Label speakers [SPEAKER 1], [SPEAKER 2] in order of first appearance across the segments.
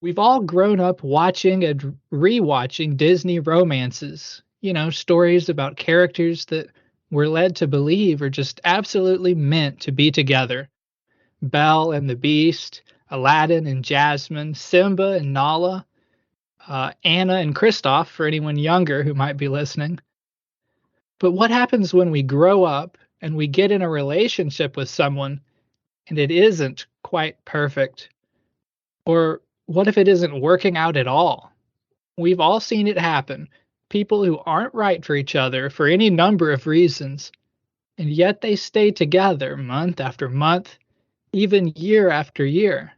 [SPEAKER 1] We've all grown up watching and rewatching Disney romances, stories about characters that we're led to believe are just absolutely meant to be together. Belle and the Beast, Aladdin and Jasmine, Simba and Nala, Anna and Kristoff for anyone younger who might be listening. But what happens when we grow up and we get in a relationship with someone and it isn't quite perfect? Or what if it isn't working out at all? We've all seen it happen. People who aren't right for each other for any number of reasons, and yet they stay together month after month, even year after year.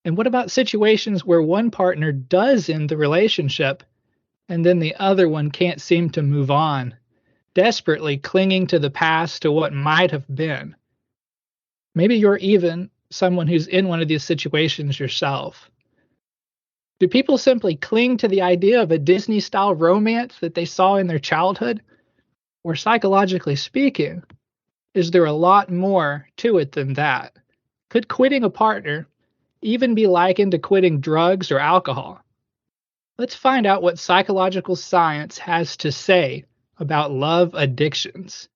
[SPEAKER 1] And what about situations where one partner does end the relationship and then the other one can't seem to move on, desperately clinging to the past, to what might have been? Maybe you're even someone who's in one of these situations yourself. Do people simply cling to the idea of a Disney-style romance that they saw in their childhood? Or psychologically speaking, is there a lot more to it than that? Could quitting a partner even be likened to quitting drugs or alcohol? Let's find out what psychological science has to say about love addictions.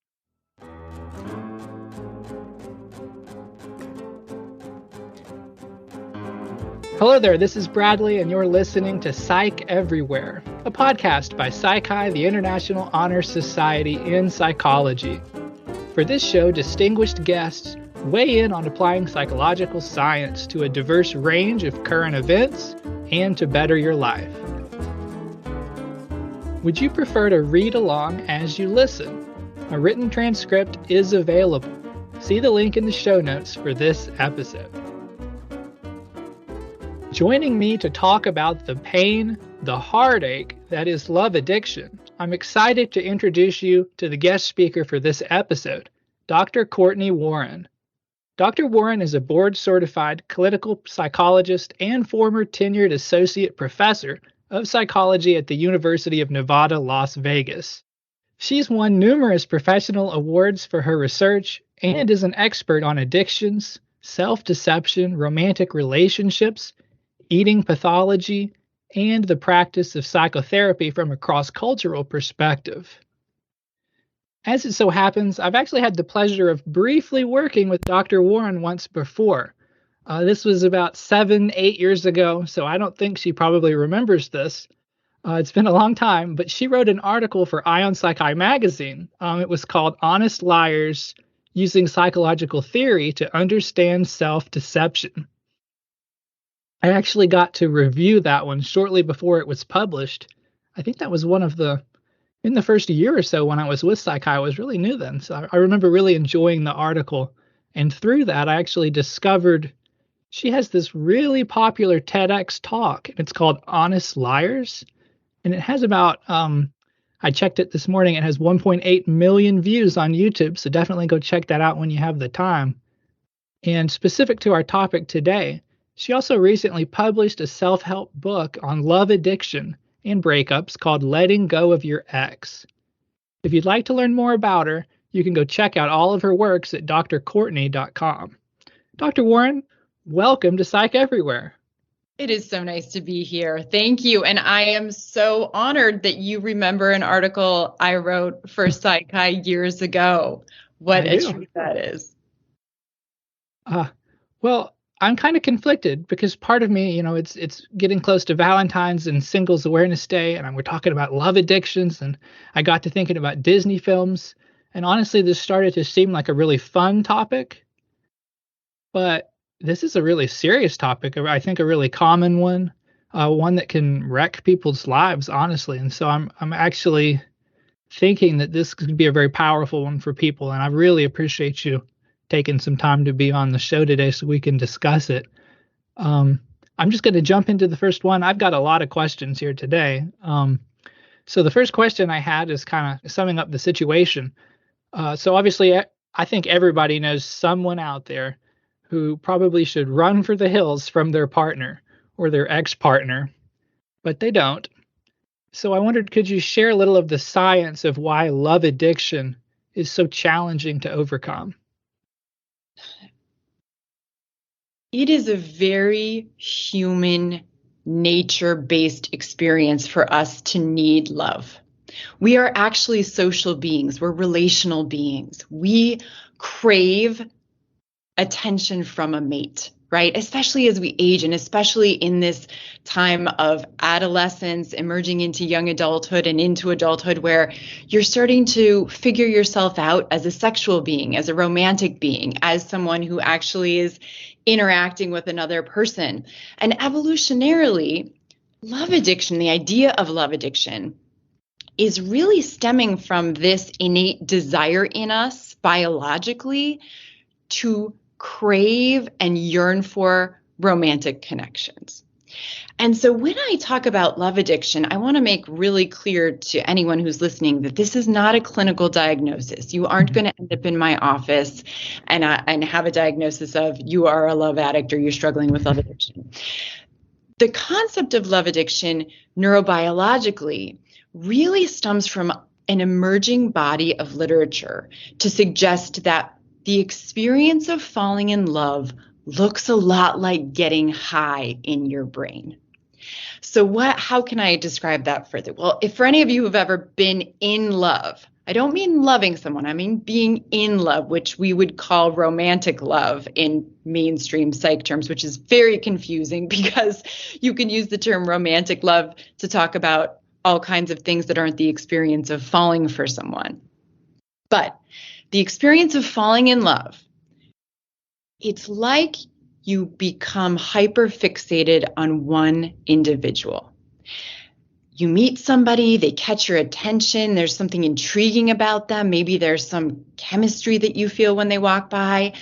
[SPEAKER 1] Hello there, this is Bradley, and you're listening to Psych Everywhere, a podcast by Psi Chi, the International Honor Society in Psychology. For this show, distinguished guests weigh in on applying psychological science to a diverse range of current events and to better your life. Would you prefer to read along as you listen? A written transcript is available. See the link in the show notes for this episode. Joining me to talk about the pain, the heartache that is love addiction, I'm excited to introduce you to the guest speaker for this episode, Dr. Cortney Warren. Dr. Warren is a board-certified clinical psychologist and former tenured associate professor of psychology at the University of Nevada, Las Vegas. She's won numerous professional awards for her research and is an expert on addictions, self-deception, romantic relationships, eating pathology, and the practice of psychotherapy from a cross-cultural perspective. As it so happens, I've actually had the pleasure of briefly working with Dr. Warren once before. This was about 7-8 years ago, so I don't think she probably remembers this. It's been a long time, but she wrote an article for Ion Psychi magazine. It was called Honest Liars Using Psychological Theory to Understand Self-Deception. I actually got to review that one shortly before it was published. I think that was in the first year or so when I was with Psi Chi. I was really new then, so I remember really enjoying the article. And through that, I actually discovered she has this really popular TEDx talk, and it's called Honest Liars. And it has about, I checked it this morning, it has 1.8 million views on YouTube, so definitely go check that out when you have the time. And specific to our topic today, she also recently published a self-help book on love addiction and breakups called Letting Go of Your Ex. If you'd like to learn more about her, you can go check out all of her works at drcortney.com. Dr. Warren, welcome to Psych Everywhere.
[SPEAKER 2] It is so nice to be here. Thank you. And I am so honored that you remember an article I wrote for Psi Chi years ago. What a treat that is.
[SPEAKER 1] Well, I'm kind of conflicted because part of me, it's getting close to Valentine's and Singles Awareness Day, and we're talking about love addictions, and I got to thinking about Disney films, and honestly, this started to seem like a really fun topic, but this is a really serious topic. I think a really common one, one that can wreck people's lives, honestly, and so I'm actually thinking that this could be a very powerful one for people, and I really appreciate you taking some time to be on the show today so we can discuss it. I'm just going to jump into the first one. I've got a lot of questions here today. So the first question I had is kind of summing up the situation. So obviously, I think everybody knows someone out there who probably should run for the hills from their partner or their ex-partner, but they don't. So I wondered, could you share a little of the science of why love addiction is so challenging to overcome?
[SPEAKER 2] It is a very human nature-based experience for us to need love. We are actually social beings. We're relational beings. We crave attention from a mate, right? Especially as we age, and especially in this time of adolescence, emerging into young adulthood and into adulthood, where you're starting to figure yourself out as a sexual being, as a romantic being, as someone who actually is interacting with another person. And evolutionarily, love addiction, the idea of love addiction, is really stemming from this innate desire in us biologically to crave and yearn for romantic connections. And so when I talk about love addiction, I want to make really clear to anyone who's listening that this is not a clinical diagnosis. You aren't going to end up in my office and have a diagnosis of you are a love addict or you're struggling with love addiction. The concept of love addiction neurobiologically really stems from an emerging body of literature to suggest that the experience of falling in love looks a lot like getting high in your brain. So how can I describe that further? Well, if for any of you who've ever been in love, I don't mean loving someone, I mean being in love, which we would call romantic love in mainstream psych terms, which is very confusing because you can use the term romantic love to talk about all kinds of things that aren't the experience of falling for someone. But the experience of falling in love, it's like you become hyper fixated on one individual. You meet somebody, they catch your attention, there's something intriguing about them, maybe there's some chemistry that you feel when they walk by,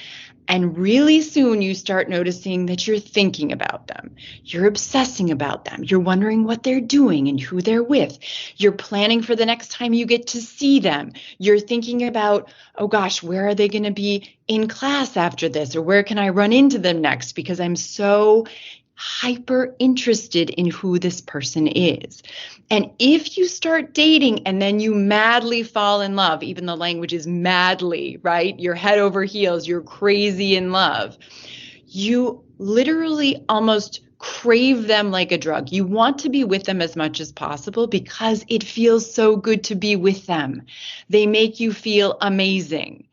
[SPEAKER 2] and really soon you start noticing that you're thinking about them. You're obsessing about them. You're wondering what they're doing and who they're with. You're planning for the next time you get to see them. You're thinking about, oh gosh, where are they going to be in class after this? Or where can I run into them next? Because I'm so hyper interested in who this person is. And if you start dating and then you madly fall in love, even the language is madly, right? You're head over heels, you're crazy in love. You literally almost crave them like a drug. You want to be with them as much as possible because it feels so good to be with them. They make you feel amazing.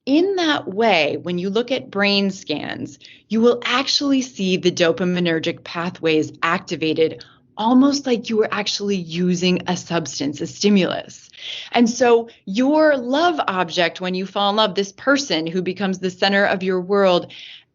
[SPEAKER 2] In that way, when you look at brain scans, you will actually see the dopaminergic pathways activated almost like you were actually using a substance, a stimulus. And so your love object, when you fall in love, this person who becomes the center of your world,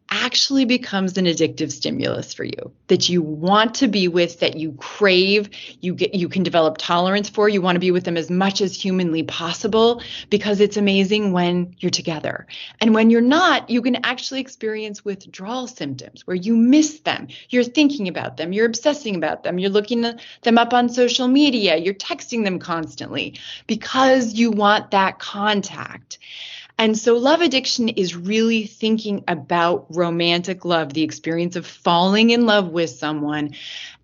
[SPEAKER 2] actually becomes an addictive stimulus for you that you want to be with, that you crave, you can develop tolerance for. You want to be with them as much as humanly possible because it's amazing when you're together. And when you're not, you can actually experience withdrawal symptoms where you miss them. You're thinking about them. You're obsessing about them. You're looking them up on social media. You're texting them constantly because you want that contact. And so love addiction is really thinking about romantic love, the experience of falling in love with someone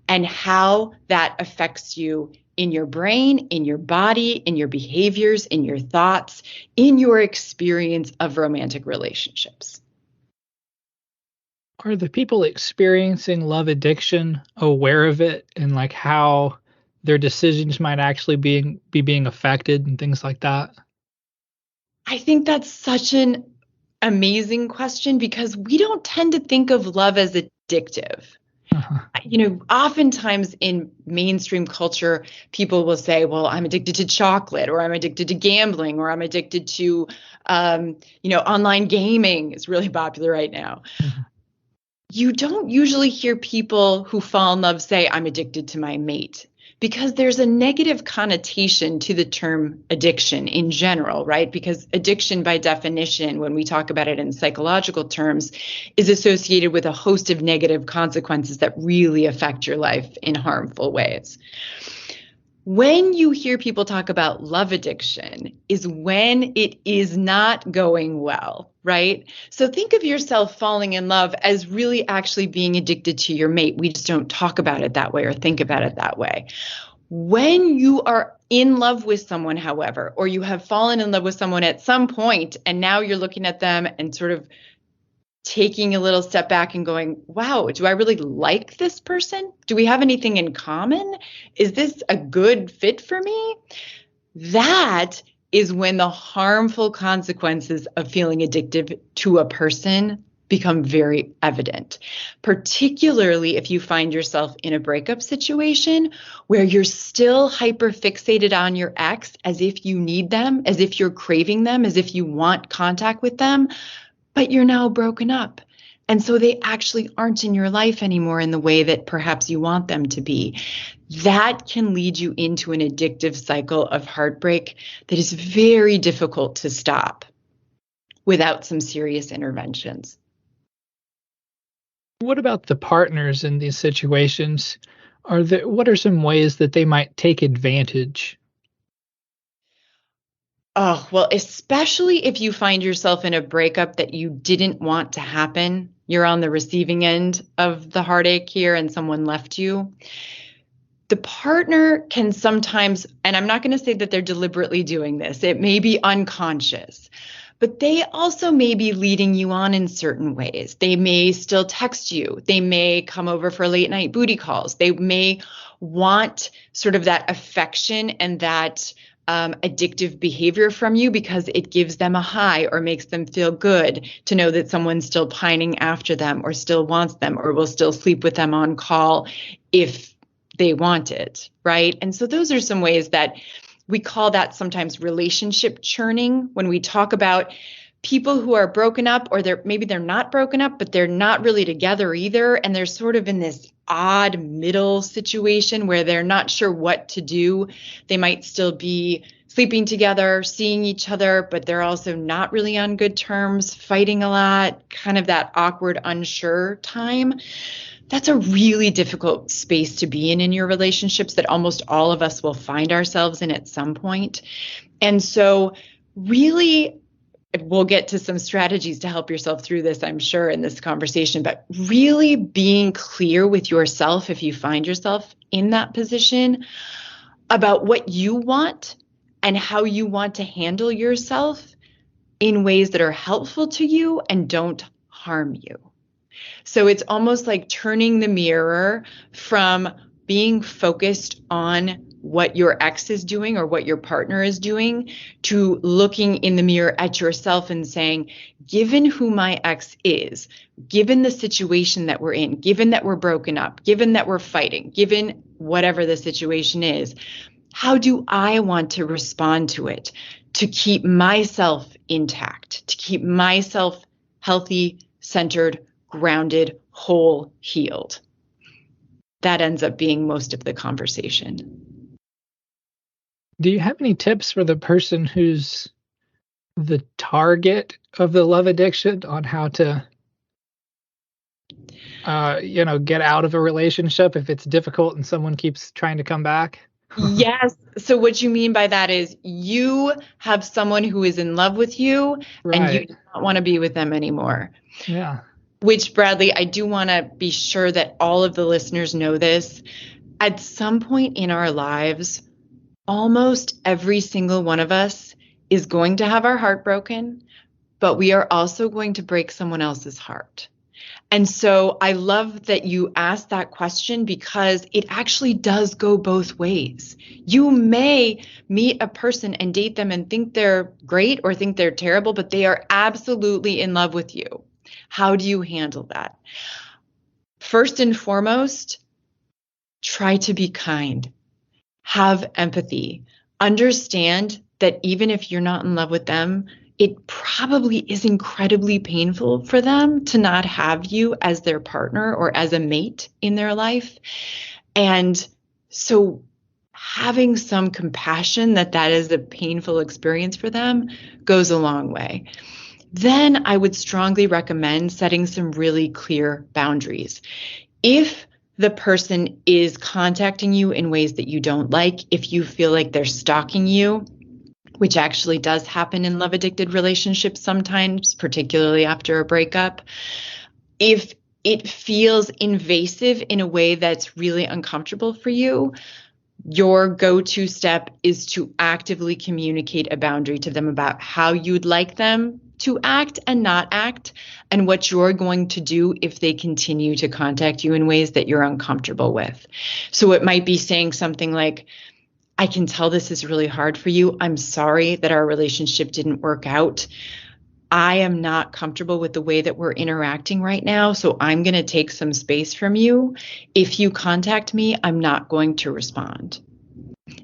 [SPEAKER 2] and how that affects you in your brain, in your body, in your behaviors, in your thoughts, in your experience of romantic relationships.
[SPEAKER 1] Are the people experiencing love addiction aware of it and like how their decisions might actually be being affected and things like that?
[SPEAKER 2] I think that's such an amazing question because we don't tend to think of love as addictive. Oftentimes in mainstream culture, people will say, well, I'm addicted to chocolate, or I'm addicted to gambling, or I'm addicted to, online gaming is really popular right now. Mm-hmm. You don't usually hear people who fall in love say, I'm addicted to my mate. Because there's a negative connotation to the term addiction in general, right? Because addiction by definition, when we talk about it in psychological terms, is associated with a host of negative consequences that really affect your life in harmful ways. When you hear people talk about love addiction is when it is not going well, right? So think of yourself falling in love as really actually being addicted to your mate. We just don't talk about it that way or think about it that way. When you are in love with someone, however, or you have fallen in love with someone at some point, and now you're looking at them and sort of taking a little step back and going, wow, do I really like this person? Do we have anything in common? Is this a good fit for me? That is when the harmful consequences of feeling addictive to a person become very evident, particularly if you find yourself in a breakup situation where you're still hyper fixated on your ex as if you need them, as if you're craving them, as if you want contact with them, but you're now broken up. And so they actually aren't in your life anymore in the way that perhaps you want them to be. That can lead you into an addictive cycle of heartbreak that is very difficult to stop without some serious interventions.
[SPEAKER 1] What about the partners in these situations? What are some ways that they might take advantage?
[SPEAKER 2] Oh, well, especially if you find yourself in a breakup that you didn't want to happen, you're on the receiving end of the heartache here and someone left you. The partner can sometimes, and I'm not going to say that they're deliberately doing this, it may be unconscious, but they also may be leading you on in certain ways. They may still text you. They may come over for late night booty calls. They may want sort of that affection and that addictive behavior from you because it gives them a high or makes them feel good to know that someone's still pining after them or still wants them or will still sleep with them on call if they want it, right? And so those are some ways that we call that sometimes relationship churning when we talk about people who are broken up, or maybe they're not broken up, but they're not really together either. And they're sort of in this odd middle situation where they're not sure what to do. They might still be sleeping together, seeing each other, but they're also not really on good terms, fighting a lot, kind of that awkward, unsure time. That's a really difficult space to be in your relationships that almost all of us will find ourselves in at some point. And so really, we'll get to some strategies to help yourself through this, I'm sure, in this conversation, but really being clear with yourself if you find yourself in that position about what you want and how you want to handle yourself in ways that are helpful to you and don't harm you. So it's almost like turning the mirror from being focused on what your ex is doing or what your partner is doing to looking in the mirror at yourself and saying, given who my ex is, given the situation that we're in, given that we're broken up, given that we're fighting, given whatever the situation is, how do I want to respond to it to keep myself intact, to keep myself healthy, centered, grounded, whole, healed? That ends up being most of the conversation.
[SPEAKER 1] Do you have any tips for the person who's the target of the love addiction on how to, get out of a relationship if it's difficult and someone keeps trying to come back?
[SPEAKER 2] Yes. So what you mean by that is you have someone who is in love with you and you do not want to be with them anymore.
[SPEAKER 1] Yeah.
[SPEAKER 2] Which, Bradley, I do want to be sure that all of the listeners know this. At some point in our lives, almost every single one of us is going to have our heart broken, but we are also going to break someone else's heart. And so I love that you asked that question because it actually does go both ways. You may meet a person and date them and think they're great or think they're terrible, but they are absolutely in love with you. How do you handle that? First and foremost, try to be kind. Have empathy. Understand that even if you're not in love with them, it probably is incredibly painful for them to not have you as their partner or as a mate in their life. And so having some compassion that is a painful experience for them goes a long way. Then I would strongly recommend setting some really clear boundaries. If the person is contacting you in ways that you don't like, if you feel like they're stalking you, which actually does happen in love-addicted relationships sometimes, particularly after a breakup, if it feels invasive in a way that's really uncomfortable for you, your go-to step is to actively communicate a boundary to them about how you'd like them to act and not act, and what you're going to do if they continue to contact you in ways that you're uncomfortable with. So it might be saying something like, I can tell this is really hard for you. I'm sorry that our relationship didn't work out. I am not comfortable with the way that we're interacting right now, so I'm going to take some space from you. If you contact me, I'm not going to respond.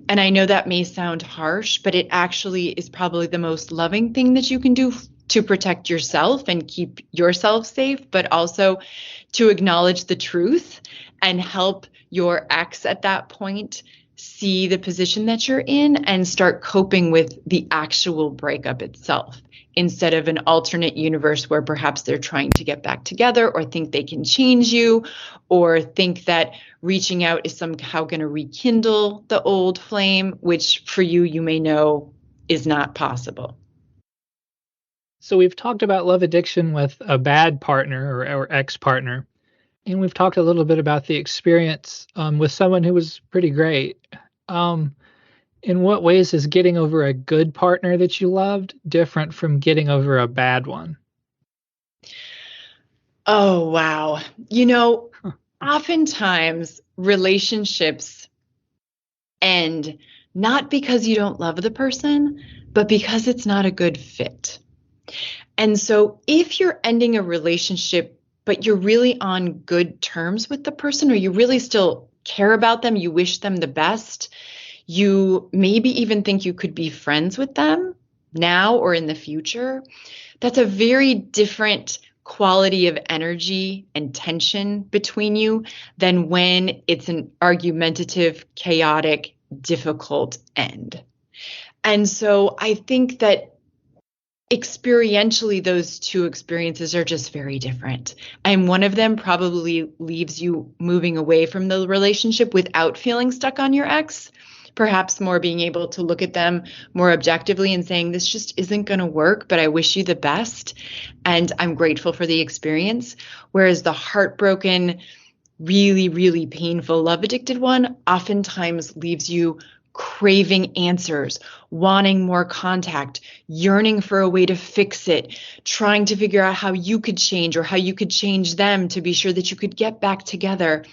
[SPEAKER 2] And I know that may sound harsh, but it actually is probably the most loving thing that you can do to protect yourself and keep yourself safe, but also to acknowledge the truth and help your ex at that point see the position that you're in and start coping with the actual breakup itself, instead of an alternate universe where perhaps they're trying to get back together or think they can change you or think that reaching out is somehow going to rekindle the old flame, which for you, you may know is not possible.
[SPEAKER 1] So we've talked about love addiction with a bad partner or ex-partner, and we've talked a little bit about the experience with someone who was pretty great. In what ways is getting over a good partner that you loved different from getting over a bad one?
[SPEAKER 2] Oh, wow. Oftentimes relationships end not because you don't love the person, but because it's not a good fit. And so if you're ending a relationship, but you're really on good terms with the person, or you really still care about them, you wish them the best, you maybe even think you could be friends with them now or in the future, that's a very different quality of energy and tension between you than when it's an argumentative, chaotic, difficult end. And so I think that experientially, those two experiences are just very different. And one of them probably leaves you moving away from the relationship without feeling stuck on your ex, perhaps more being able to look at them more objectively and saying, this just isn't going to work, but I wish you the best. And I'm grateful for the experience. Whereas the heartbroken, really, really painful love addicted one oftentimes leaves you craving answers, wanting more contact, yearning for a way to fix it, trying to figure out how you could change or how you could change them to be sure that you could get back together.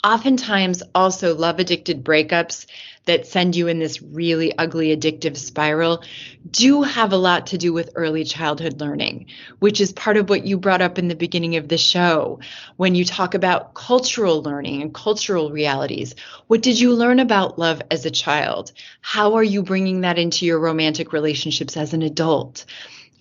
[SPEAKER 2] Oftentimes also love addicted breakups that send you in this really ugly addictive spiral do have a lot to do with early childhood learning, which is part of what you brought up in the beginning of the show. When you talk about cultural learning and cultural realities, what did you learn about love as a child? How are you bringing that into your romantic relationships as an adult?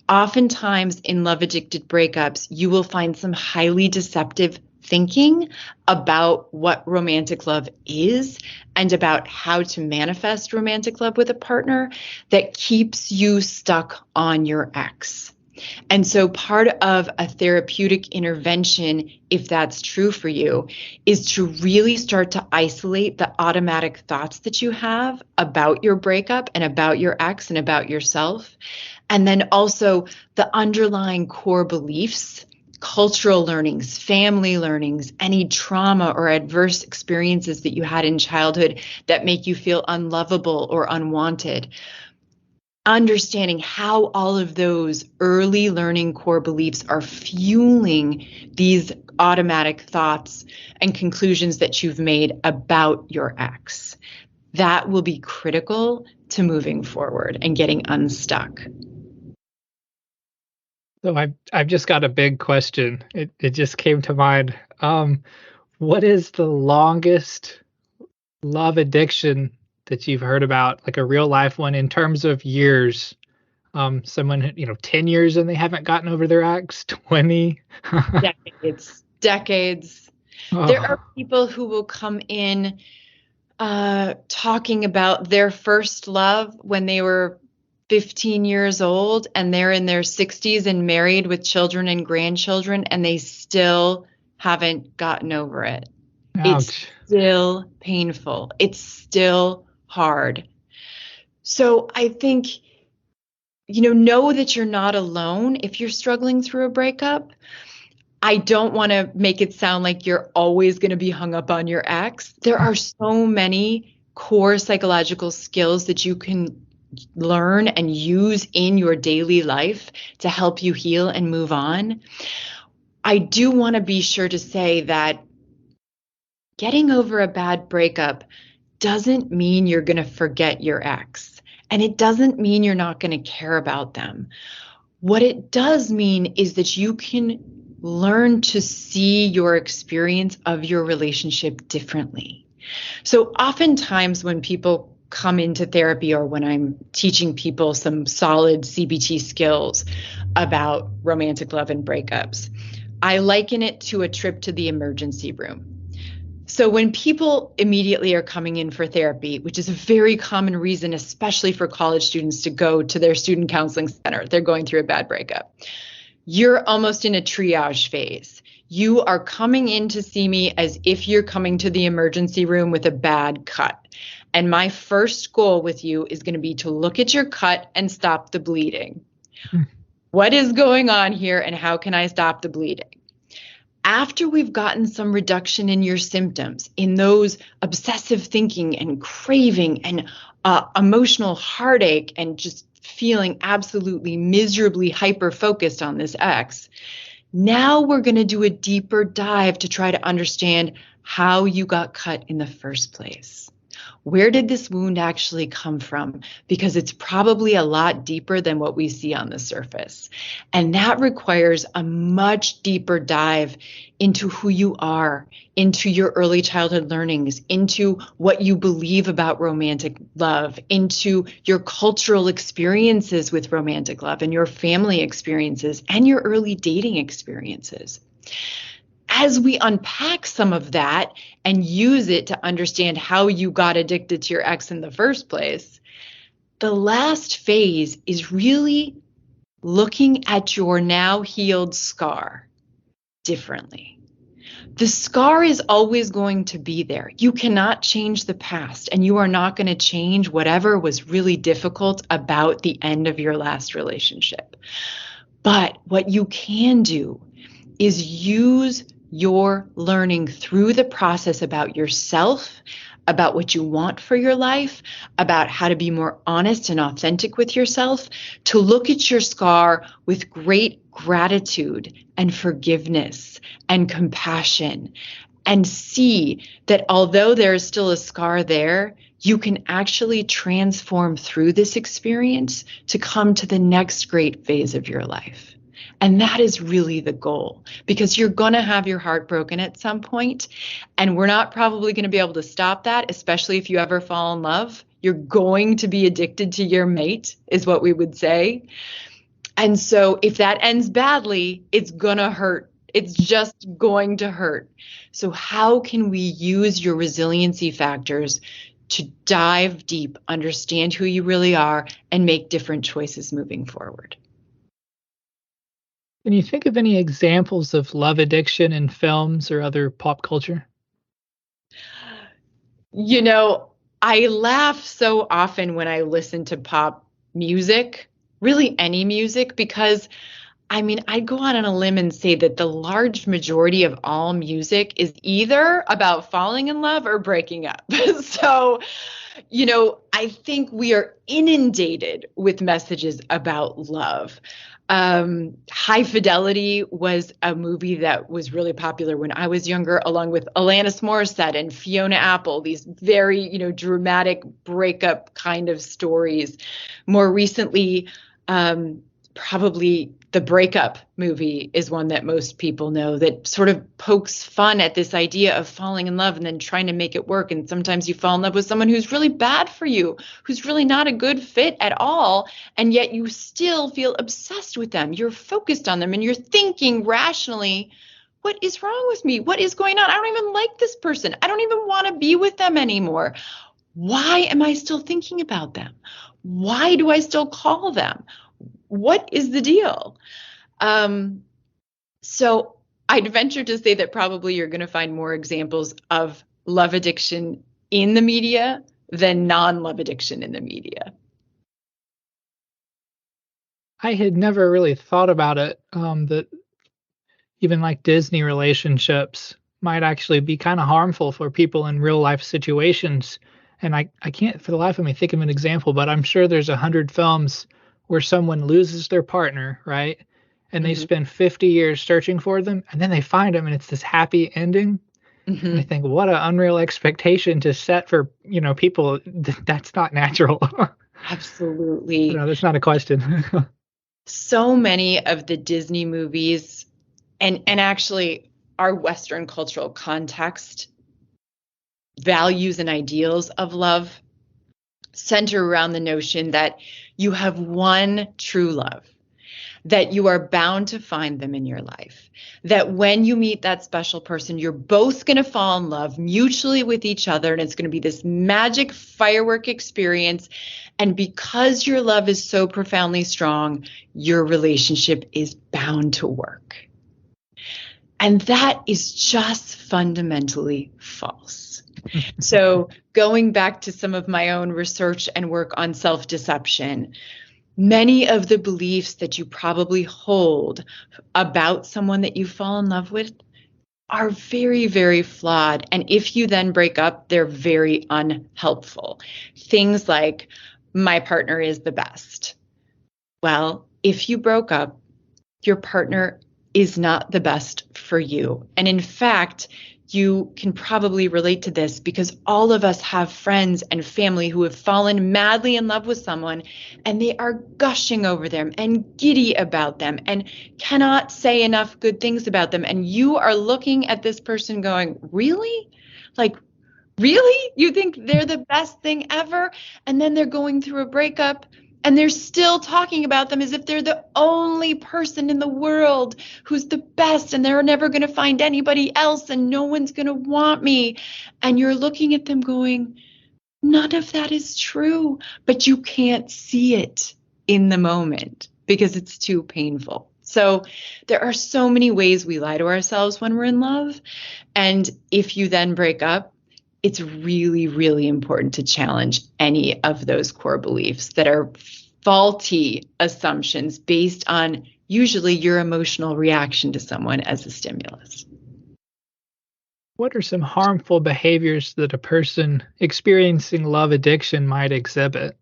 [SPEAKER 2] Oftentimes in love addicted breakups, you will find some highly deceptive thinking about what romantic love is and about how to manifest romantic love with a partner that keeps you stuck on your ex. And so part of a therapeutic intervention, if that's true for you, is to really start to isolate the automatic thoughts that you have about your breakup and about your ex and about yourself. And then also the underlying core beliefs, cultural learnings, family learnings, any trauma or adverse experiences that you had in childhood that make you feel unlovable or unwanted. Understanding how all of those early learning core beliefs are fueling these automatic thoughts and conclusions that you've made about your ex. That will be critical to moving forward and getting unstuck.
[SPEAKER 1] So I've just got a big question. It just came to mind. What is the longest love addiction that you've heard about, like a real life one in terms of years? Someone, 10 years and they haven't gotten over their ex, 20?
[SPEAKER 2] Decades.
[SPEAKER 1] Oh.
[SPEAKER 2] There are people who will come in talking about their first love when they were 15 years old and they're in their 60s and married with children and grandchildren, and they still haven't gotten over it.
[SPEAKER 1] Ouch.
[SPEAKER 2] It's still painful. It's still hard. So I think, know that you're not alone if you're struggling through a breakup. I don't want to make it sound like you're always going to be hung up on your ex. There are so many core psychological skills that you can learn and use in your daily life to help you heal and move on. I do want to be sure to say that getting over a bad breakup doesn't mean you're going to forget your ex. And it doesn't mean you're not going to care about them. What it does mean is that you can learn to see your experience of your relationship differently. So oftentimes when people come into therapy or when I'm teaching people some solid CBT skills about romantic love and breakups, I liken it to a trip to the emergency room. So when people immediately are coming in for therapy, which is a very common reason, especially for college students, to go to their student counseling center, they're going through a bad breakup. You're almost in a triage phase. You are coming in to see me as if you're coming to the emergency room with a bad cut. And my first goal with you is going to be to look at your cut and stop the bleeding. What is going on here and how can I stop the bleeding? After we've gotten some reduction in your symptoms, in those obsessive thinking and craving and emotional heartache and just feeling absolutely miserably hyper-focused on this ex, now we're going to do a deeper dive to try to understand how you got cut in the first place. Where did this wound actually come from? Because it's probably a lot deeper than what we see on the surface. And that requires a much deeper dive into who you are, into your early childhood learnings, into what you believe about romantic love, into your cultural experiences with romantic love and your family experiences and your early dating experiences. As we unpack some of that and use it to understand how you got addicted to your ex in the first place, the last phase is really looking at your now healed scar differently. The scar is always going to be there. You cannot change the past, and you are not going to change whatever was really difficult about the end of your last relationship. But what you can do is use your learning through the process about yourself, about what you want for your life, about how to be more honest and authentic with yourself, to look at your scar with great gratitude and forgiveness and compassion, and see that although there is still a scar there, you can actually transform through this experience to come to the next great phase of your life. And that is really the goal, because you're going to have your heart broken at some point, and we're not probably going to be able to stop that, especially if you ever fall in love. You're going to be addicted to your mate, is what we would say. And so if that ends badly, it's going to hurt. It's just going to hurt. So how can we use your resiliency factors to dive deep, understand who you really are, and make different choices moving forward?
[SPEAKER 1] Can you think of any examples of love addiction in films or other pop culture?
[SPEAKER 2] You know, I laugh so often when I listen to pop music, really any music, because I mean, I'd go out on a limb and say that the large majority of all music is either about falling in love or breaking up. So, you know, I think we are inundated with messages about love. High Fidelity was a movie that was really popular when I was younger, along with Alanis Morissette and Fiona Apple, these very, dramatic breakup kind of stories. More recently, probably the Breakup movie is one that most people know, that sort of pokes fun at this idea of falling in love and then trying to make it work. And sometimes you fall in love with someone who's really bad for you, who's really not a good fit at all. And yet you still feel obsessed with them. You're focused on them and you're thinking rationally, what is wrong with me? What is going on? I don't even like this person. I don't even want to be with them anymore. Why am I still thinking about them? Why do I still call them? What is the deal? So I'd venture to say that probably you're going to find more examples of love addiction in the media than non-love addiction in the media.
[SPEAKER 1] I had never really thought about it, that even like Disney relationships might actually be kind of harmful for people in real life situations. And I can't for the life of me think of an example, but I'm sure there's 100 films where someone loses their partner, right? And they
[SPEAKER 2] Mhm.
[SPEAKER 1] spend 50 years searching for them, and then they find them, and it's this happy ending. And I
[SPEAKER 2] Mhm.
[SPEAKER 1] think, what an unreal expectation to set for, people. That's not natural.
[SPEAKER 2] Absolutely.
[SPEAKER 1] No, that's not a question.
[SPEAKER 2] So many of the Disney movies and actually our Western cultural context values and ideals of love center around the notion that you have one true love, that you are bound to find them in your life, that when you meet that special person, you're both going to fall in love mutually with each other, and it's going to be this magic firework experience. And because your love is so profoundly strong, your relationship is bound to work. And that is just fundamentally false. So, going back to some of my own research and work on self-deception, many of the beliefs that you probably hold about someone that you fall in love with are very, very flawed. And if you then break up, they're very unhelpful. Things like, my partner is the best. Well, if you broke up, your partner is not the best for you. And in fact, you can probably relate to this because all of us have friends and family who have fallen madly in love with someone, and they are gushing over them and giddy about them and cannot say enough good things about them. And you are looking at this person going, really? Like, really? You think they're the best thing ever? And then they're going through a breakup and they're still talking about them as if they're the only person in the world who's the best, and they're never going to find anybody else, and no one's going to want me. And you're looking at them going, none of that is true, but you can't see it in the moment because it's too painful. So there are so many ways we lie to ourselves when we're in love. And if you then break up, it's really, really important to challenge any of those core beliefs that are faulty assumptions based on usually your emotional reaction to someone as a stimulus.
[SPEAKER 1] What are some harmful behaviors that a person experiencing love addiction might exhibit?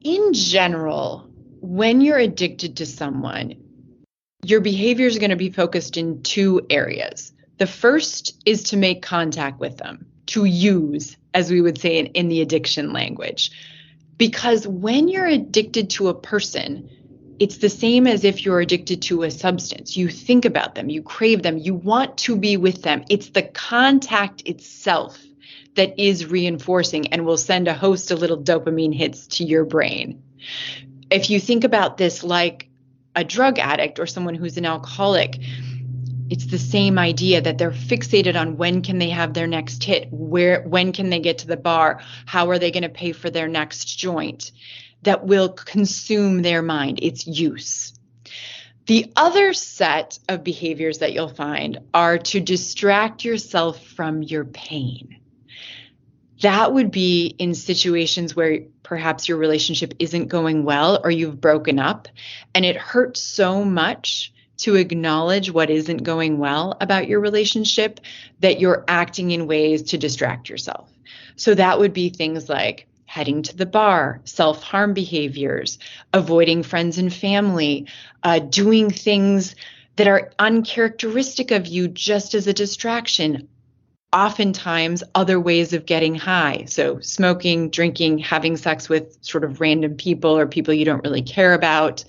[SPEAKER 2] In general, when you're addicted to someone, your behavior is going to be focused in two areas. The first is to make contact with them, to use, as we would say in the addiction language. Because when you're addicted to a person, it's the same as if you're addicted to a substance. You think about them, you crave them, you want to be with them. It's the contact itself that is reinforcing and will send a host of little dopamine hits to your brain. If you think about this like a drug addict or someone who's an alcoholic, it's the same idea that they're fixated on when can they have their next hit, when can they get to the bar, how are they going to pay for their next joint, that will consume their mind. It's use. The other set of behaviors that you'll find are to distract yourself from your pain. That would be in situations where perhaps your relationship isn't going well or you've broken up and it hurts so much to acknowledge what isn't going well about your relationship that you're acting in ways to distract yourself. So that would be things like heading to the bar, self-harm behaviors, avoiding friends and family, doing things that are uncharacteristic of you just as a distraction. Oftentimes other ways of getting high. So smoking, drinking, having sex with sort of random people or people you don't really care about,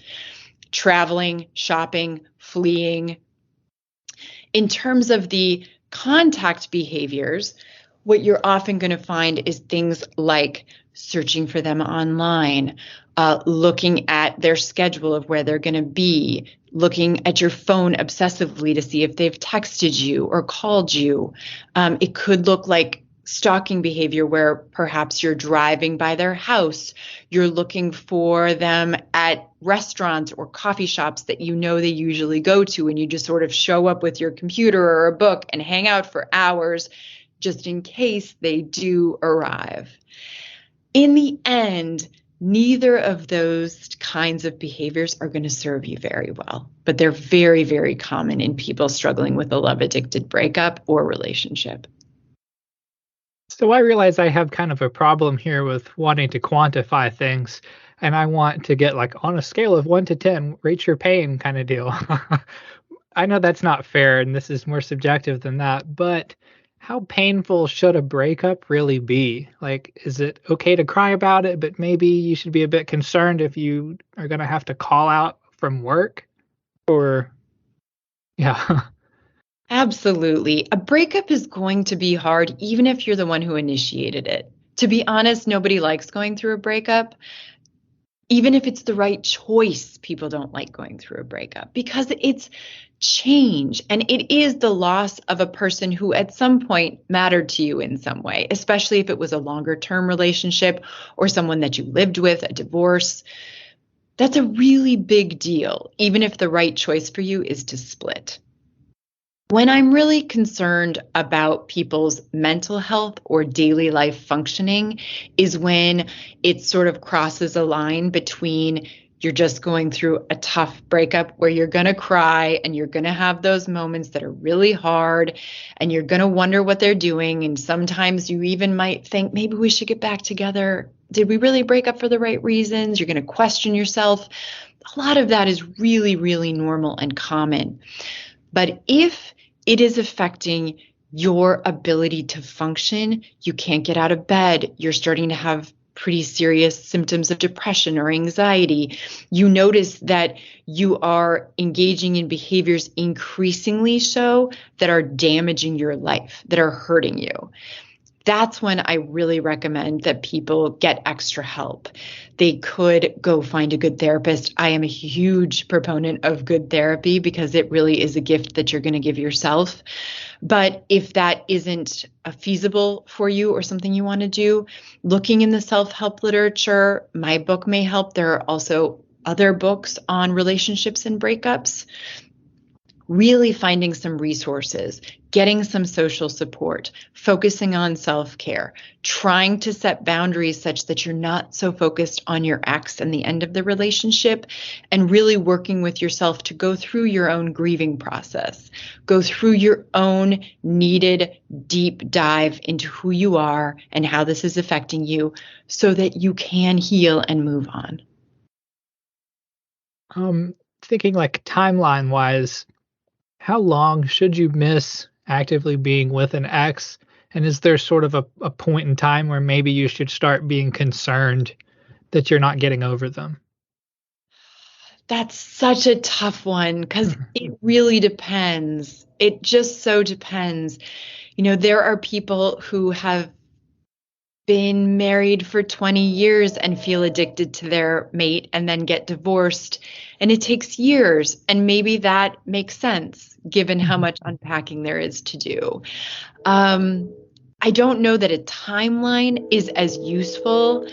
[SPEAKER 2] traveling, shopping, fleeing. In terms of the contact behaviors, what you're often going to find is things like searching for them online, looking at their schedule of where they're going to be, looking at your phone obsessively to see if they've texted you or called you. It could look like stalking behavior where perhaps you're driving by their house, you're looking for them at restaurants or coffee shops that you know they usually go to, and you just sort of show up with your computer or a book and hang out for hours just in case they do arrive. In the end, neither of those kinds of behaviors are going to serve you very well, but they're very, very common in people struggling with a love-addicted breakup or relationship.
[SPEAKER 1] So I realize I have kind of a problem here with wanting to quantify things, and I want to get like on a scale of 1 to 10, rate your pain kind of deal. I know that's not fair and this is more subjective than that, but how painful should a breakup really be? Like, is it okay to cry about it, but maybe you should be a bit concerned if you are going to have to call out from work? Or, yeah.
[SPEAKER 2] Absolutely. A breakup is going to be hard, even if you're the one who initiated it. To be honest, nobody likes going through a breakup. Even if it's the right choice, people don't like going through a breakup because it's change and it is the loss of a person who at some point mattered to you in some way, especially if it was a longer term relationship or someone that you lived with, a divorce. That's a really big deal, even if the right choice for you is to split. When I'm really concerned about people's mental health or daily life functioning is when it sort of crosses a line between you're just going through a tough breakup where you're going to cry and you're going to have those moments that are really hard and you're going to wonder what they're doing. And sometimes you even might think, maybe we should get back together. Did we really break up for the right reasons? You're going to question yourself. A lot of that is really, really normal and common. But if it is affecting your ability to function, you can't get out of bed, you're starting to have pretty serious symptoms of depression or anxiety, you notice that you are engaging in behaviors increasingly so that are damaging your life, that are hurting you. That's when I really recommend that people get extra help. They could go find a good therapist. I am a huge proponent of good therapy because it really is a gift that you're going to give yourself. But if that isn't feasible for you or something you want to do, looking in the self-help literature, my book may help. There are also other books on relationships and breakups. Really finding some resources, getting some social support, focusing on self-care, trying to set boundaries such that you're not so focused on your ex and the end of the relationship, and really working with yourself to go through your own grieving process, go through your own needed deep dive into who you are and how this is affecting you so that you can heal and move on.
[SPEAKER 1] Thinking like timeline wise, how long should you miss actively being with an ex? And is there sort of a point in time where maybe you should start being concerned that you're not getting over them?
[SPEAKER 2] That's such a tough one because it really depends. It just so depends. You know, there are people who have been married for 20 years and feel addicted to their mate and then get divorced. And it takes years. And maybe that makes sense given how much unpacking there is to do. I don't know that a timeline is as useful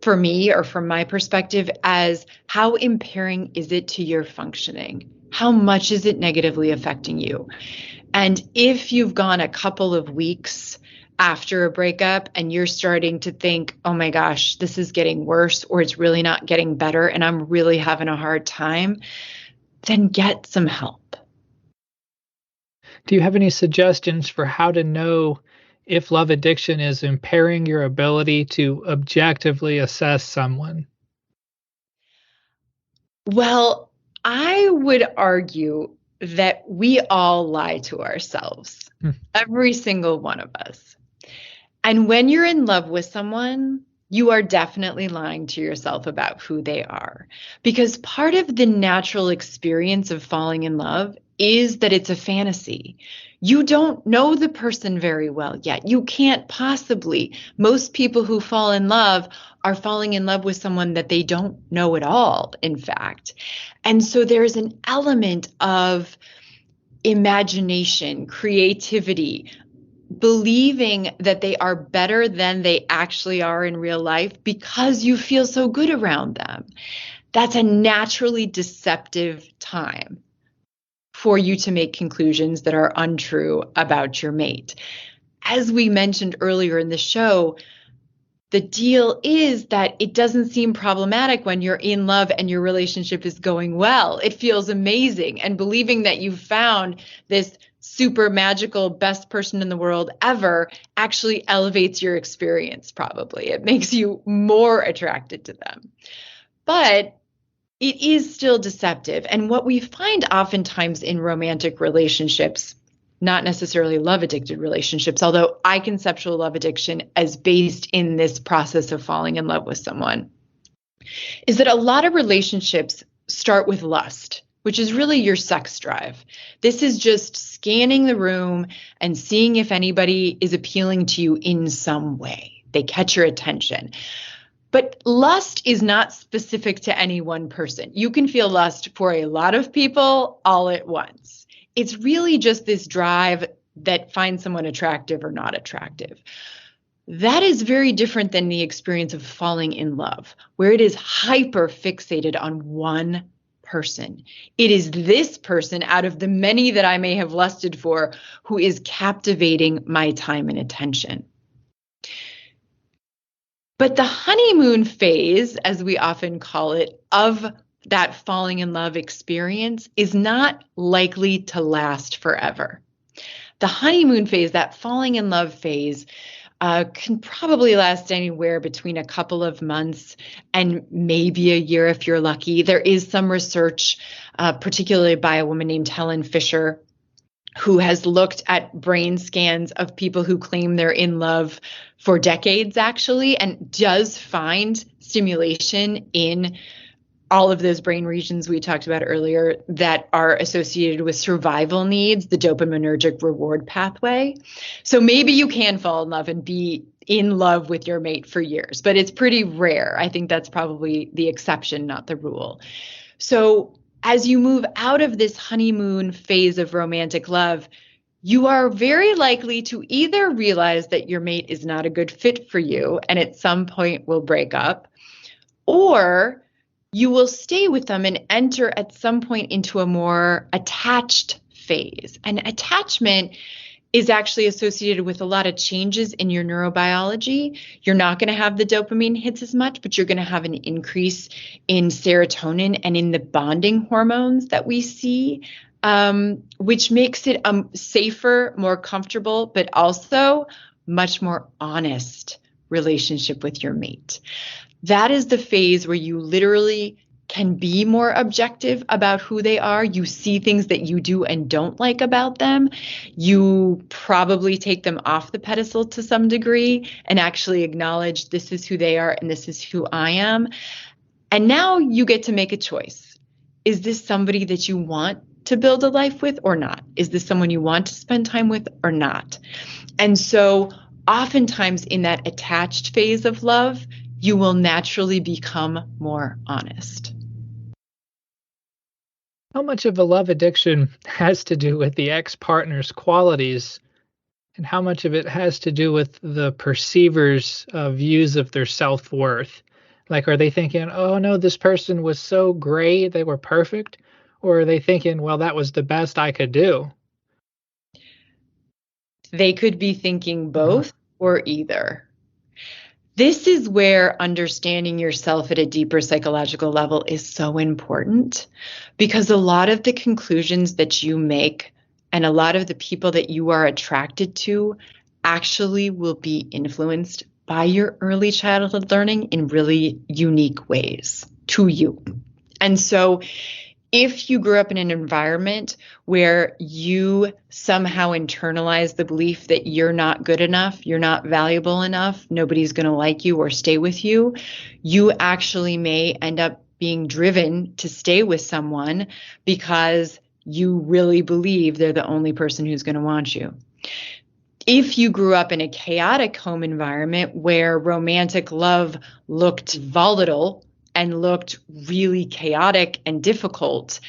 [SPEAKER 2] for me or from my perspective as how impairing is it to your functioning? How much is it negatively affecting you? And if you've gone a couple of weeks after a breakup and you're starting to think, oh my gosh, this is getting worse or it's really not getting better and I'm really having a hard time, then get some help.
[SPEAKER 1] Do you have any suggestions for how to know if love addiction is impairing your ability to objectively assess someone?
[SPEAKER 2] Well, I would argue that we all lie to ourselves,
[SPEAKER 1] Hmm.
[SPEAKER 2] every single one of us. And when you're in love with someone, you are definitely lying to yourself about who they are. Because part of the natural experience of falling in love is that it's a fantasy. You don't know the person very well yet. You can't possibly. Most people who fall in love are falling in love with someone that they don't know at all, in fact. And so there's an element of imagination, creativity, believing that they are better than they actually are in real life because you feel so good around them. That's a naturally deceptive time for you to make conclusions that are untrue about your mate. As we mentioned earlier in the show, the deal is that it doesn't seem problematic when you're in love and your relationship is going well. It feels amazing. And believing that you've found this super magical, best person in the world ever actually elevates your experience, probably. It makes you more attracted to them. But it is still deceptive. And what we find oftentimes in romantic relationships, not necessarily love-addicted relationships, although I conceptual love addiction as based in this process of falling in love with someone, is that a lot of relationships start with lust, which is really your sex drive. This is just scanning the room and seeing if anybody is appealing to you in some way. They catch your attention. But lust is not specific to any one person. You can feel lust for a lot of people all at once. It's really just this drive that finds someone attractive or not attractive. That is very different than the experience of falling in love, where it is hyper fixated on one person. It is this person out of the many that I may have lusted for who is captivating my time and attention. But the honeymoon phase, as we often call it, of that falling in love experience is not likely to last forever. The honeymoon phase, that falling in love phase, can probably last anywhere between a couple of months and maybe a year if you're lucky. There is some research, particularly by a woman named Helen Fisher, who has looked at brain scans of people who claim they're in love for decades, actually, and does find stimulation in all of those brain regions we talked about earlier that are associated with survival needs, the dopaminergic reward pathway. So maybe you can fall in love and be in love with your mate for years, but it's pretty rare. I think that's probably the exception, not the rule. So as you move out of this honeymoon phase of romantic love, you are very likely to either realize that your mate is not a good fit for you and at some point will break up, or you will stay with them and enter at some point into a more attached phase. And attachment is actually associated with a lot of changes in your neurobiology. You're not going to have the dopamine hits as much, but you're going to have an increase in serotonin and in the bonding hormones that we see, which makes it a safer, more comfortable, but also much more honest relationship with your mate. That is the phase where you literally can be more objective about who they are. You see things that you do and don't like about them. You probably take them off the pedestal to some degree and actually acknowledge this is who they are and this is who I am. And now you get to make a choice. Is this somebody that you want to build a life with or not? Is this someone you want to spend time with or not? And so oftentimes in that attached phase of love, you will naturally become more honest.
[SPEAKER 1] How much of a love addiction has to do with the ex-partner's qualities, and how much of it has to do with the perceiver's views of their self-worth? Like, are they thinking, oh no, this person was so great, they were perfect? Or are they thinking, well, that was the best I could do?
[SPEAKER 2] They could be thinking both or either. This is where understanding yourself at a deeper psychological level is so important, because a lot of the conclusions that you make and a lot of the people that you are attracted to actually will be influenced by your early childhood learning in really unique ways to you. And so if you grew up in an environment where you somehow internalize the belief that you're not good enough, you're not valuable enough, nobody's going to like you or stay with you, you actually may end up being driven to stay with someone because you really believe they're the only person who's going to want you. If you grew up in a chaotic home environment where romantic love looked volatile and looked really chaotic and difficult,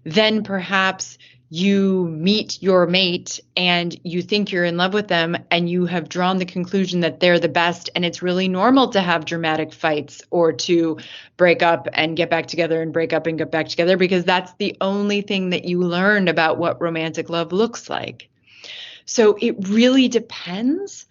[SPEAKER 2] then perhaps you meet your mate and you think you're in love with them and you have drawn the conclusion that they're the best, and it's really normal to have dramatic fights or to break up and get back together and break up and get back together because that's the only thing that you learned about what romantic love looks like. So it really depends.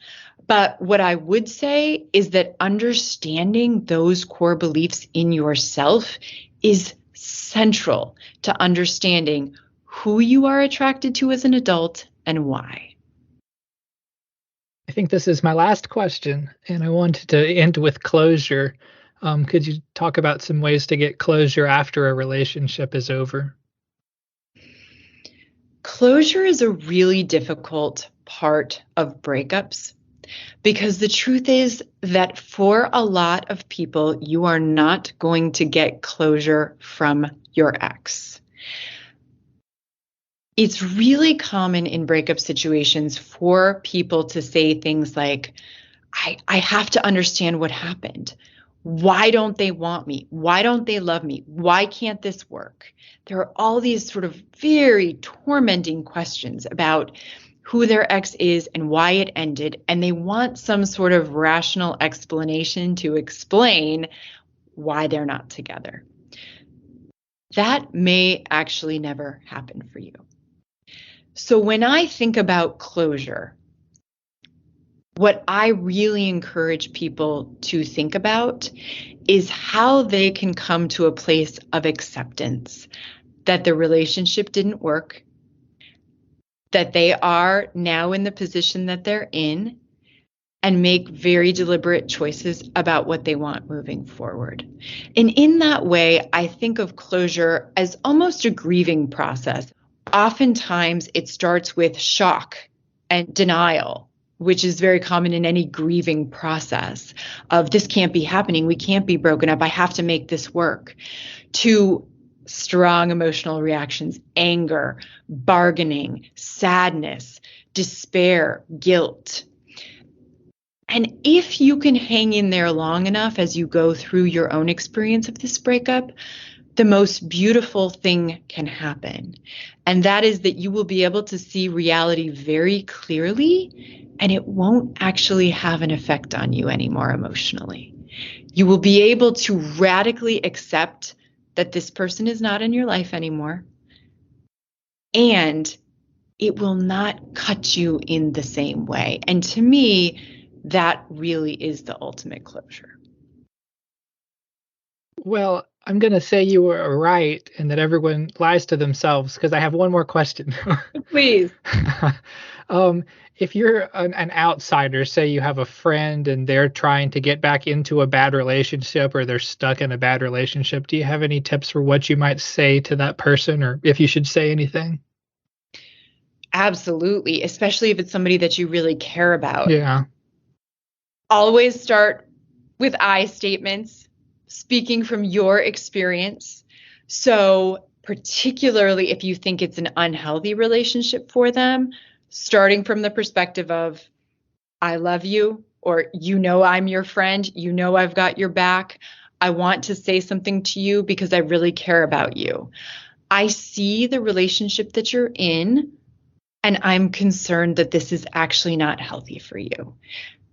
[SPEAKER 2] But what I would say is that understanding those core beliefs in yourself is central to understanding who you are attracted to as an adult and why?
[SPEAKER 1] I think this is my last question, and I wanted to end with closure. Could you talk about some ways to get closure after a relationship is over?
[SPEAKER 2] Closure is a really difficult part of breakups because the truth is that for a lot of people, you are not going to get closure from your ex. It's really common in breakup situations for people to say things like, I have to understand what happened. Why don't they want me? Why don't they love me? Why can't this work? There are all these sort of very tormenting questions about who their ex is and why it ended, and they want some sort of rational explanation to explain why they're not together. That may actually never happen for you. So when I think about closure, what I really encourage people to think about is how they can come to a place of acceptance that the relationship didn't work, that they are now in the position that they're in, and make very deliberate choices about what they want moving forward. And in that way, I think of closure as almost a grieving process. Oftentimes, it starts with shock and denial, which is very common in any grieving process of this can't be happening. We can't be broken up. I have to make this work. To strong emotional reactions, anger, bargaining, sadness, despair, guilt. And if you can hang in there long enough as you go through your own experience of this breakup, the most beautiful thing can happen. And that is that you will be able to see reality very clearly, and it won't actually have an effect on you anymore emotionally. You will be able to radically accept that this person is not in your life anymore, and it will not cut you in the same way. And to me, that really is the ultimate closure.
[SPEAKER 1] Well, I'm going to say you were right and that everyone lies to themselves because I have one more question.
[SPEAKER 2] Please.
[SPEAKER 1] If you're an outsider, say you have a friend and they're trying to get back into a bad relationship or they're stuck in a bad relationship, do you have any tips for what you might say to that person or if you should say anything?
[SPEAKER 2] Absolutely, especially if it's somebody that you really care about.
[SPEAKER 1] Yeah.
[SPEAKER 2] Always start with I statements, speaking from your experience. So particularly if you think it's an unhealthy relationship for them, starting from the perspective of, I love you, or you know I'm your friend, you know I've got your back. I want to say something to you because I really care about you. I see the relationship that you're in, and I'm concerned that this is actually not healthy for you.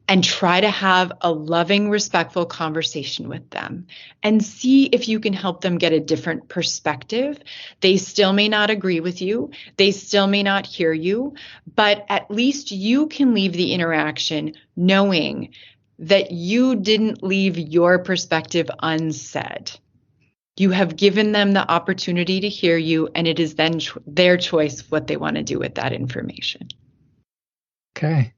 [SPEAKER 2] And try to have a loving, respectful conversation with them and see if you can help them get a different perspective. They still may not agree with you. They still may not hear you, but at least you can leave the interaction knowing that you didn't leave your perspective unsaid. You have given them the opportunity to hear you, and it is then their choice what they want to do with that information.
[SPEAKER 1] Okay.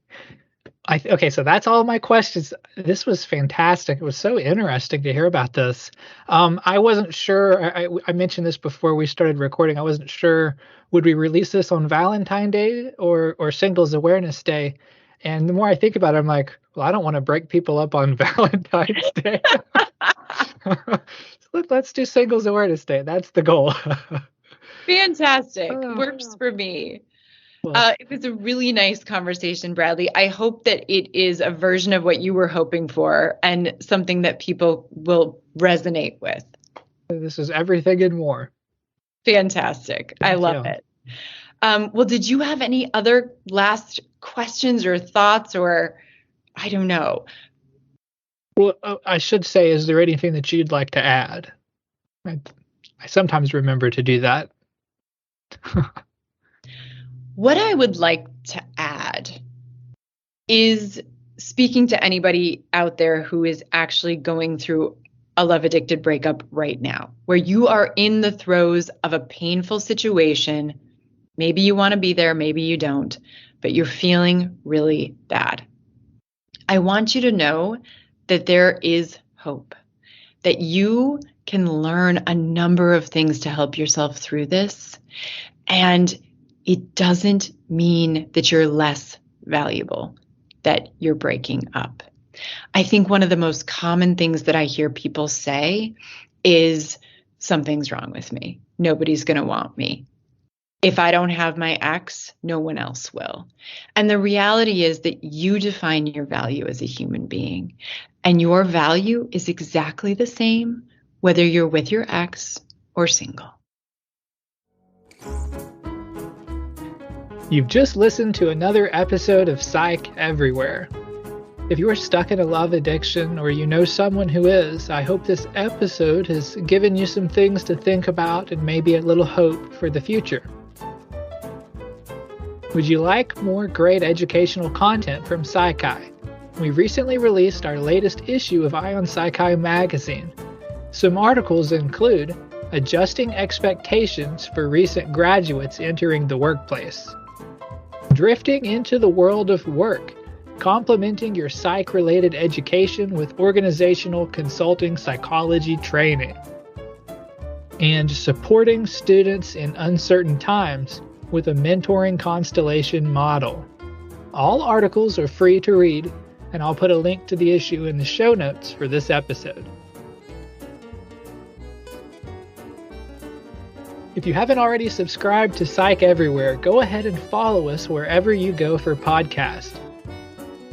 [SPEAKER 1] Okay, so that's all my questions. This was fantastic. It was so interesting to hear about this. I wasn't sure. I mentioned this before we started recording. I wasn't sure would we release this on Valentine's Day or Singles Awareness Day. And the more I think about it, I'm like, well, I don't want to break people up on Valentine's Day. So let's do Singles Awareness Day. That's the goal.
[SPEAKER 2] Fantastic. Works for me. It was a really nice conversation, Bradley. I hope that it is a version of what you were hoping for and something that people will resonate with.
[SPEAKER 1] This is everything and more.
[SPEAKER 2] Fantastic. I love it. Well, did you have any other last questions or thoughts or I don't know?
[SPEAKER 1] Well, I should say, is there anything that you'd like to add? I sometimes remember to do that.
[SPEAKER 2] What I would like to add is speaking to anybody out there who is actually going through a love addicted breakup right now, where you are in the throes of a painful situation Maybe you want to be there, maybe you don't, but you're feeling really bad. I want you to know that there is hope, that you can learn a number of things to help yourself through this. And it doesn't mean that you're less valuable, that you're breaking up. I think one of the most common things that I hear people say is, something's wrong with me. Nobody's going to want me. If I don't have my ex, no one else will. And the reality is that you define your value as a human being. And your value is exactly the same whether you're with your ex or single.
[SPEAKER 1] You've just listened to another episode of Psych Everywhere. If you are stuck in a love addiction or you know someone who is, I hope this episode has given you some things to think about and maybe a little hope for the future. Would you like more great educational content from Psi Chi? We recently released our latest issue of Ion Psi Chi magazine. Some articles include Adjusting Expectations for Recent Graduates Entering the Workplace, Drifting into the World of Work, Complementing Your Psych-Related Education with Organizational Consulting Psychology Training, and Supporting Students in Uncertain Times with a Mentoring Constellation Model. All articles are free to read, and I'll put a link to the issue in the show notes for this episode. If you haven't already subscribed to Psych Everywhere, go ahead and follow us wherever you go for podcasts.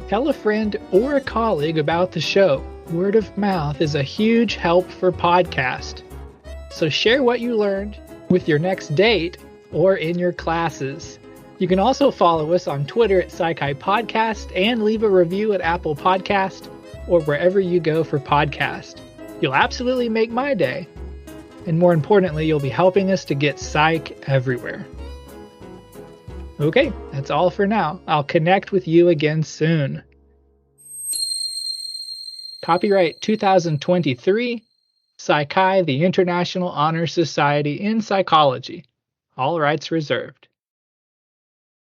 [SPEAKER 1] Tell a friend or a colleague about the show. Word of mouth is a huge help for podcasts. So share what you learned with your next date or in your classes. You can also follow us on Twitter at Psi Chi Podcast and leave a review at Apple Podcast or wherever you go for podcasts. You'll absolutely make my day. And more importantly, you'll be helping us to get Psych everywhere. Okay, that's all for now. I'll connect with you again soon. Copyright 2023, Psi Chi, the International Honor Society in Psychology. All rights reserved.